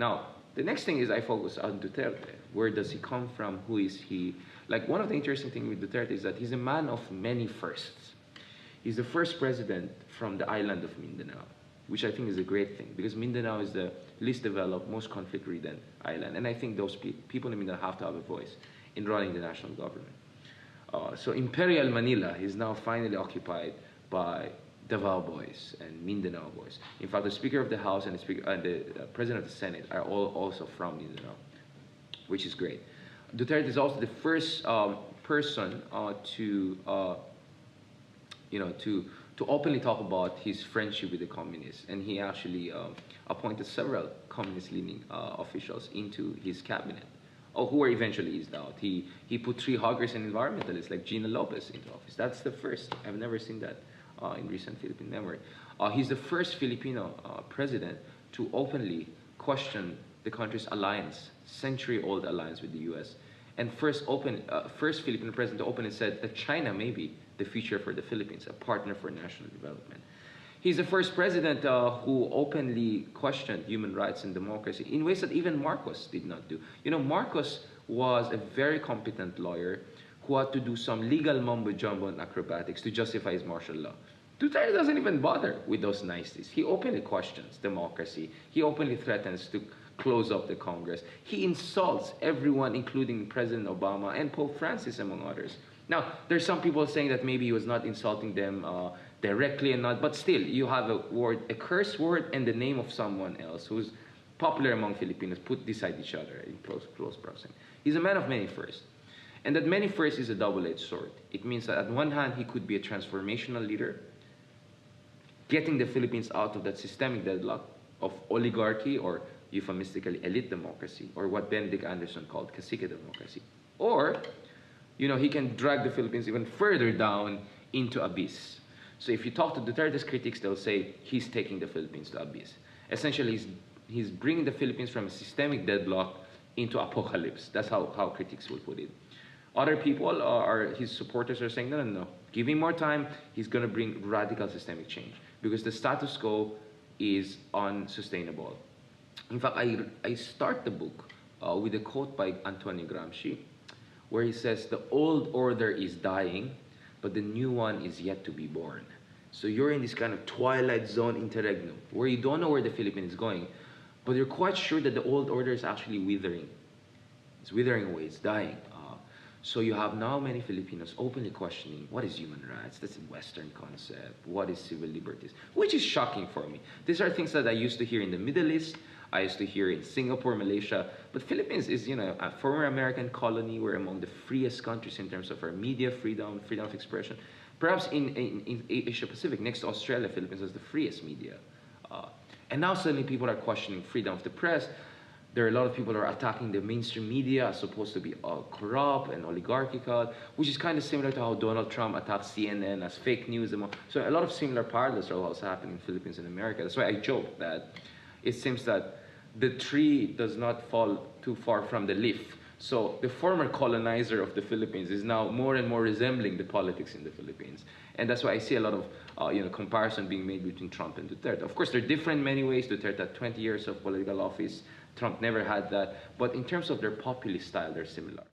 Now, the next thing is I focus on Duterte. Where does he come from? Who is he? Like, one of the interesting things with Duterte is that he's a man of many firsts. He's the first president from the island of Mindanao, which I think is a great thing, because Mindanao is the least developed, most conflict-ridden island. And I think those people in Mindanao have to have a voice in running the national government. So Imperial Manila is now finally occupied by Davao boys and Mindanao boys. In fact, the Speaker of the House and the President of the Senate are all also from Mindanao, which is great. Duterte is also the first person to openly talk about his friendship with the communists, and he actually appointed several communist-leaning officials into his cabinet, who were eventually eased out. He put 3 huggers and environmentalists like Gina Lopez into office. That's the first. I've never seen that in recent Philippine memory. He's the first Filipino president to openly question the country's alliance, century-old alliance with the U.S., and first Filipino president to openly said that China may be the future for the Philippines, a partner for national development. He's the first president who openly questioned human rights and democracy in ways that even Marcos did not do. You know, Marcos was a very competent lawyer who had to do some legal mumbo-jumbo and acrobatics to justify his martial law. Duterte doesn't even bother with those niceties. He openly questions democracy. He openly threatens to close up the Congress. He insults everyone, including President Obama and Pope Francis, among others. Now, there's some people saying that maybe he was not insulting them directly and not, but still, you have a word, a curse word, and the name of someone else who's popular among Filipinos put beside each other in close proximity. He's a man of many firsts. And that many firsts is a double-edged sword. It means that on one hand, he could be a transformational leader, getting the Philippines out of that systemic deadlock of oligarchy, or euphemistically elite democracy, or what Benedict Anderson called cacique democracy. Or, you know, he can drag the Philippines even further down into abyss. So if you talk to Duterte's critics, they'll say he's taking the Philippines to abyss. Essentially, he's bringing the Philippines from a systemic deadlock into apocalypse. That's how critics will put it. Other people, his supporters, are saying, no. Give him more time. He's going to bring radical systemic change because the status quo is unsustainable. In fact, I start the book with a quote by Antonio Gramsci, where he says, the old order is dying, but the new one is yet to be born. So you're in this kind of twilight zone interregnum, where you don't know where the Philippines is going, but you're quite sure that the old order is actually withering. It's withering away, it's dying. So you have now many Filipinos openly questioning, what is human rights? That's a Western concept. What is civil liberties? Which is shocking for me. These are things that I used to hear in the Middle East. I used to hear in Singapore, Malaysia. But Philippines is, you know, a former American colony. We're among the freest countries in terms of our media freedom, freedom of expression. Perhaps in Asia Pacific, next to Australia, Philippines has the freest media. And now suddenly people are questioning freedom of the press. There are a lot of people who are attacking the mainstream media as supposed to be corrupt and oligarchical, which is kind of similar to how Donald Trump attacked CNN as fake news. So a lot of similar parallels are also happening in the Philippines and America. That's why I joke that it seems that the tree does not fall too far from the leaf. So the former colonizer of the Philippines is now more and more resembling the politics in the Philippines. And that's why I see a lot of comparison being made between Trump and Duterte. Of course, they're different in many ways. Duterte had 20 years of political office. Trump never had that. But in terms of their populist style, they're similar.